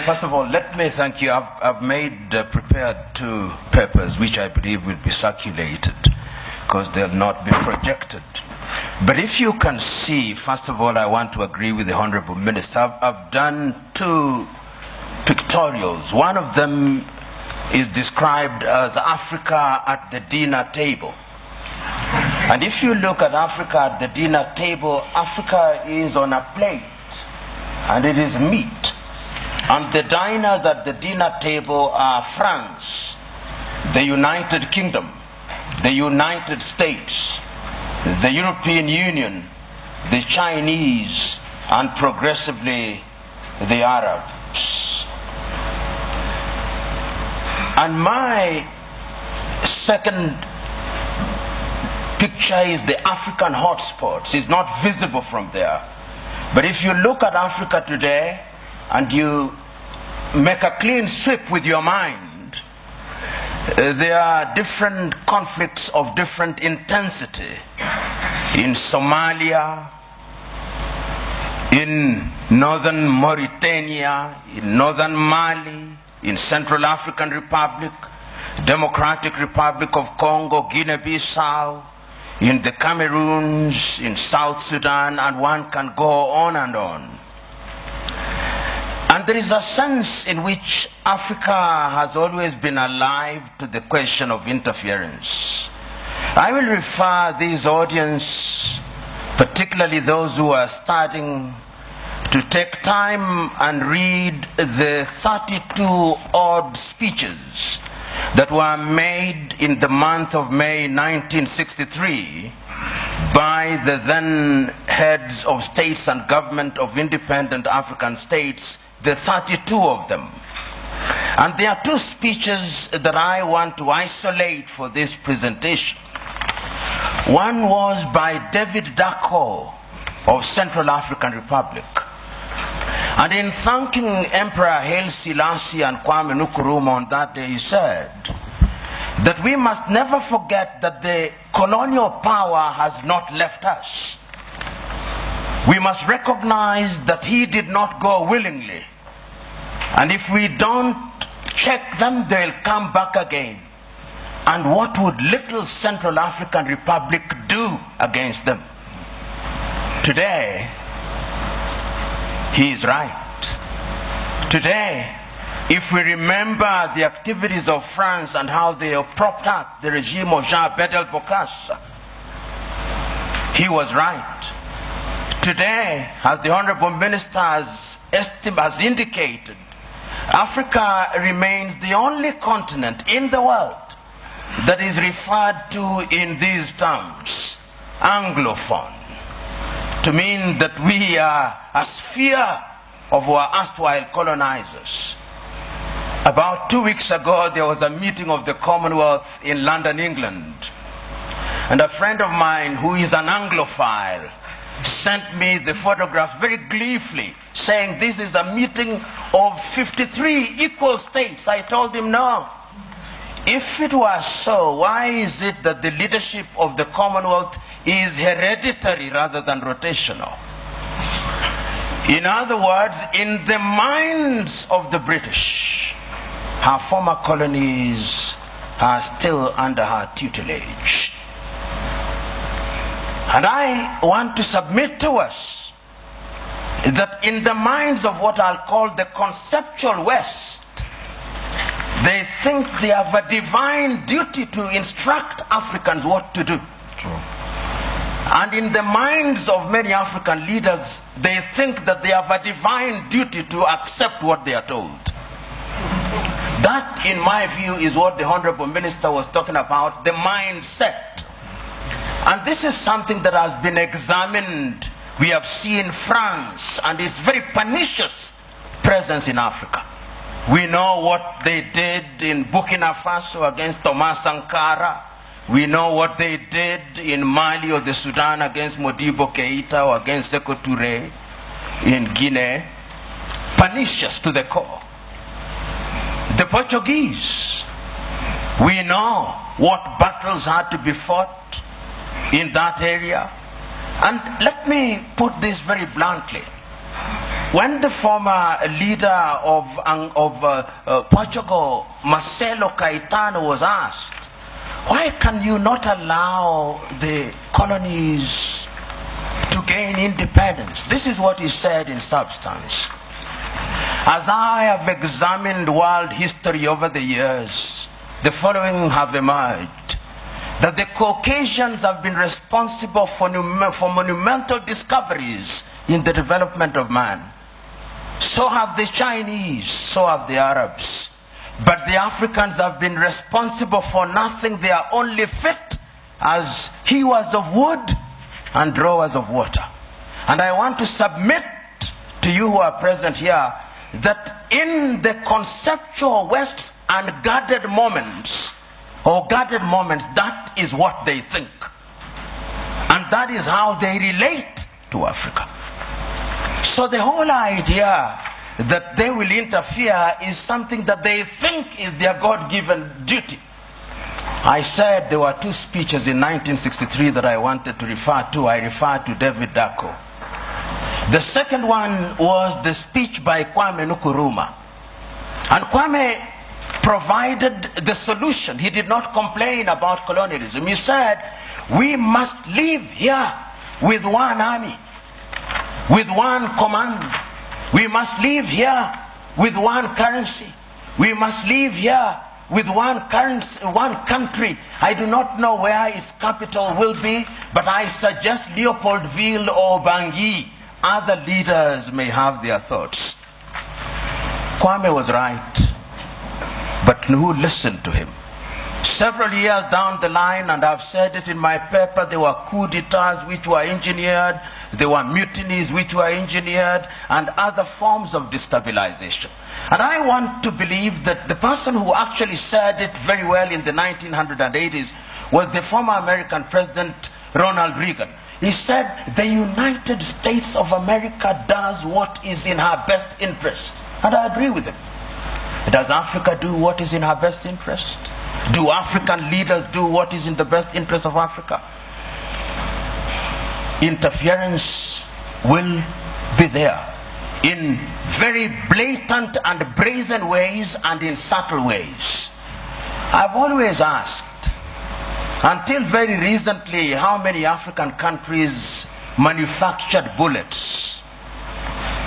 First of all, let me thank you. I've prepared 2 papers which I believe will be circulated because they'll not be projected. But if you can see, first of all, I want to agree with the Honorable Minister. I've done 2 pictorials. One of them is described as Africa at the dinner table. And if you look at Africa at the dinner table, Africa is on a plate and it is meat. And the diners at the dinner table are France, the United Kingdom, the United States, the European Union, the Chinese, and progressively the Arabs. And my second picture is the African hotspots. It's not visible from there. But if you look at Africa today and you make a clean sweep with your mind, there are different conflicts of different intensity in Somalia, in northern Mauritania, in northern Mali, in Central African Republic, Democratic Republic of Congo, Guinea-Bissau, in the Cameroons, in South Sudan, and one can go on and on. And there is a sense in which Africa has always been alive to the question of interference. I will refer this audience, particularly those who are starting, to take time and read the 32 odd speeches that were made in the month of May 1963 by the then heads of states and government of independent African states, the 32 of them. And there are 2 speeches that I want to isolate for this presentation. One was by David Dacko of Central African Republic. And in thanking Emperor Haile Selassie and Kwame Nkrumah on that day, he said that we must never forget that the colonial power has not left us. We must recognize that he did not go willingly. And if we don't check them, they'll come back again. And what would little Central African Republic do against them? Today, he is right. Today, if we remember the activities of France and how they propped up the regime of Jean Bedel Bokassa, he was right. Today, as the Honorable Minister has indicated, Africa remains the only continent in the world that is referred to in these terms, Anglophone, to mean that we are a sphere of our erstwhile colonizers. About 2 weeks ago, there was a meeting of the Commonwealth in London, England. And a friend of mine who is an Anglophile sent me the photograph very gleefully, saying this is a meeting of 53 equal states. I told him, no. If it was so, why is it that the leadership of the Commonwealth is hereditary rather than rotational? In other words, in the minds of the British, her former colonies are still under her tutelage. And I want to submit to us that in the minds of what I'll call the conceptual West, they think they have a divine duty to instruct Africans what to do. True. And in the minds of many African leaders, they think that they have a divine duty to accept what they are told. That, in my view, is what the Honorable Minister was talking about, the mindset. And this is something that has been examined. We have seen France and its very pernicious presence in Africa. We know what they did in Burkina Faso against Thomas Sankara. We know what they did in Mali or the Sudan against Modibo Keita or against Sekou Touré in Guinea. Pernicious to the core. The Portuguese, we know what battles had to be fought in that area. And let me put this very bluntly. When the former leader of Portugal, Marcelo Caetano, was asked, why can you not allow the colonies to gain independence? This is what he said in substance. As I have examined world history over the years, the following have emerged: that the Caucasians have been responsible for monumental discoveries in the development of man. So have the Chinese, so have the Arabs. But the Africans have been responsible for nothing. They are only fit as hewers of wood and drawers of water. And I want to submit to you who are present here that in the conceptual West and guarded moments, that is what they think. And that is how they relate to Africa. So the whole idea that they will interfere is something that they think is their God-given duty. I said there were two speeches in 1963 that I wanted to refer to. I referred to David Dako. The second one was the speech by Kwame Nkrumah. And Kwame provided the solution. He did not complain about colonialism. He said, we must live here with one army, with one command. We must live here with one currency. We must live here with one currency, one country. I do not know where its capital will be, but I suggest Leopoldville or Bangui. Other leaders may have their thoughts. Kwame was right, but who listened to him? Several years down the line, and I've said it in my paper, there were coup d'etats which were engineered, there were mutinies which were engineered, and other forms of destabilization. And I want to believe that the person who actually said it very well in the 1980s was the former American President Ronald Reagan. He said, the United States of America does what is in her best interest. And I agree with him. Does Africa do what is in her best interest? Do African leaders do what is in the best interest of Africa? Interference will be there in very blatant and brazen ways and in subtle ways. I've always asked, until very recently, how many African countries manufactured bullets?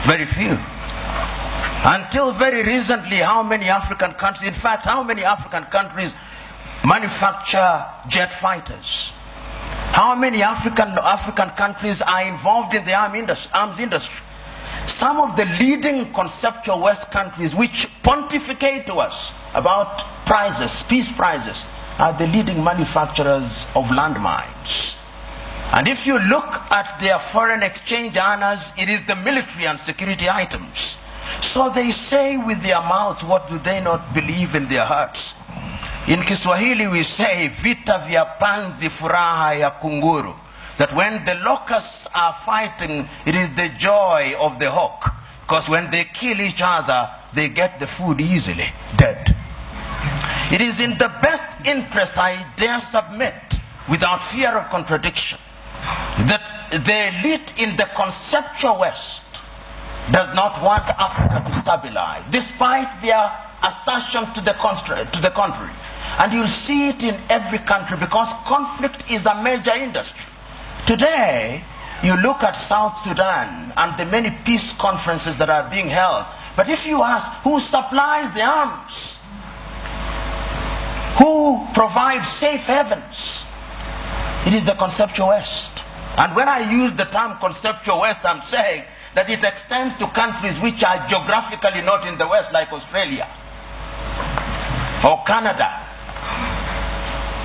Very few. Until very recently, how many African countries, in fact, how many African countries manufacture jet fighters? How many African countries are involved in the arms industry? Some of the leading conceptual West countries which pontificate to us about prizes, peace prizes, are the leading manufacturers of landmines. And if you look at their foreign exchange earners, it is the military and security items. So they say with their mouths, what do they not believe in their hearts? In Kiswahili we say, vita vya panzi furaha ya kunguru. That when the locusts are fighting, it is the joy of the hawk. Because when they kill each other, they get the food easily, dead. It is in the best interest, I dare submit, without fear of contradiction, that the elite in the conceptual West does not want Africa to stabilize, despite their assertion to the contrary. And you'll see it in every country, because conflict is a major industry. Today, you look at South Sudan and the many peace conferences that are being held, but if you ask who supplies the arms, who provides safe havens, it is the conceptual West. And when I use the term conceptual West, I'm saying that it extends to countries which are geographically not in the West, like Australia or Canada.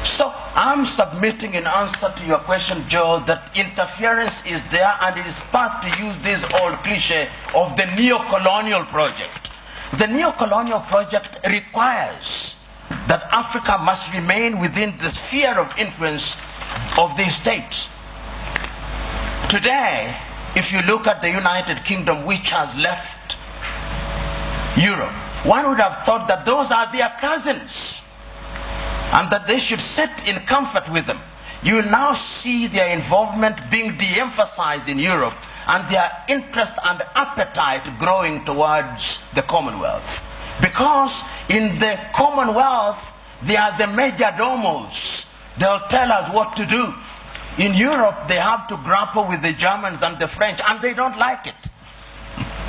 So I'm submitting in answer to your question, Joe, that interference is there, and it is part, to use this old cliche, of the neo-colonial project. The neo-colonial project requires that Africa must remain within the sphere of influence of these states. Today, if you look at the United Kingdom, which has left Europe, one would have thought that those are their cousins and that they should sit in comfort with them. You will now see their involvement being de-emphasized in Europe and their interest and appetite growing towards the Commonwealth. Because in the Commonwealth, they are the major domos. They'll tell us what to do. In Europe, they have to grapple with the Germans and the French, and they don't like it.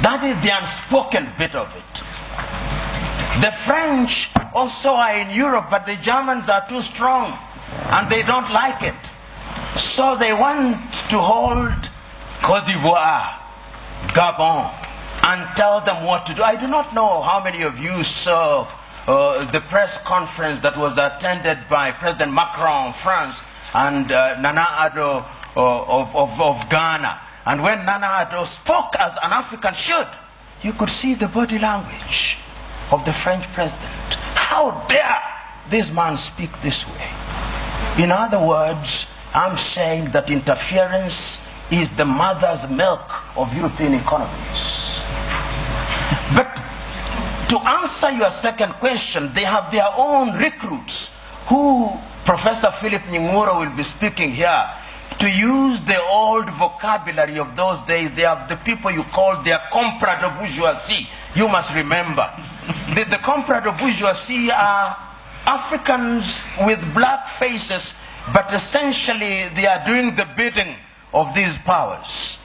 That is the unspoken bit of it. The French also are in Europe, but the Germans are too strong, and they don't like it. So they want to hold Côte d'Ivoire, Gabon, and tell them what to do. I do not know how many of you saw the press conference that was attended by President Macron of France and Nana Addo of Ghana. And when Nana Addo spoke as an African should, you could see the body language of the French president. How dare this man speak this way? In other words, I'm saying that interference is the mother's milk of European economies. But to answer your second question, they have their own recruits who Professor Philip Nying'ura will be speaking here. To use the old vocabulary of those days, they have the people you call their comprador bourgeoisie. You must remember. The comprador bourgeoisie are Africans with black faces, but essentially they are doing the bidding of these powers.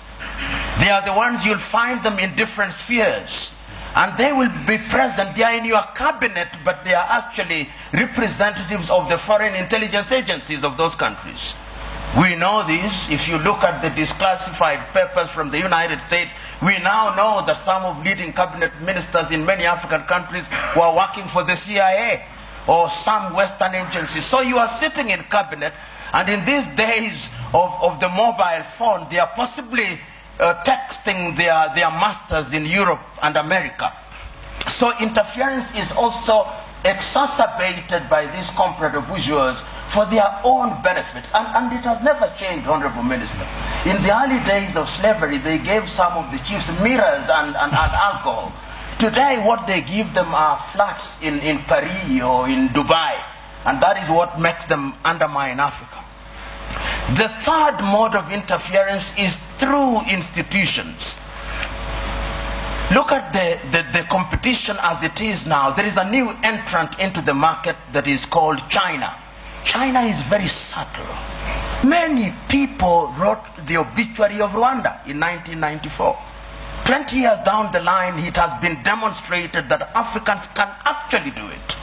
They are the ones you'll find them in different spheres. And they will be present. They are in your cabinet, but they are actually representatives of the foreign intelligence agencies of those countries. We know this. If you look at the declassified papers from the United States, we now know that some of leading cabinet ministers in many African countries were working for the CIA or some Western agencies. So you are sitting in cabinet, and in these days of the mobile phone, they are possibly texting their masters in Europe and America. So interference is also exacerbated by these comprador bourgeois for their own benefits. And it has never changed, Honorable Minister. In the early days of slavery, they gave some of the chiefs mirrors and alcohol. Today, what they give them are flats in Paris or in Dubai. And that is what makes them undermine Africa. The third mode of interference is through institutions. Look at the competition as it is now. There is a new entrant into the market that is called China. China is very subtle. Many people wrote the obituary of Rwanda in 1994. 20 years down the line, it has been demonstrated that Africans can actually do it.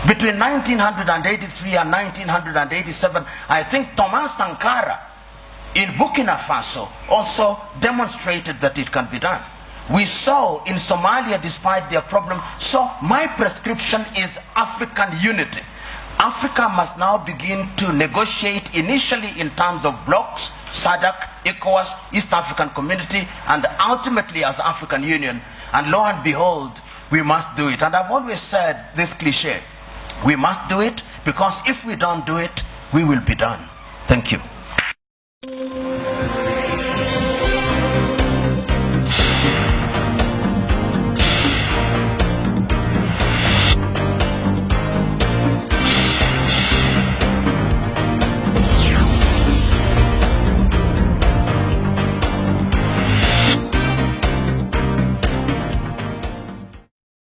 Between 1983 and 1987, I think Thomas Sankara in Burkina Faso also demonstrated that it can be done. We saw in Somalia, despite their problem. So my prescription is African unity. Africa must now begin to negotiate initially in terms of blocks, SADC, ECOWAS, East African Community, and ultimately as African Union. And lo and behold, we must do it. And I've always said this cliche, we must do it, because if we don't do it, we will be done. Thank you.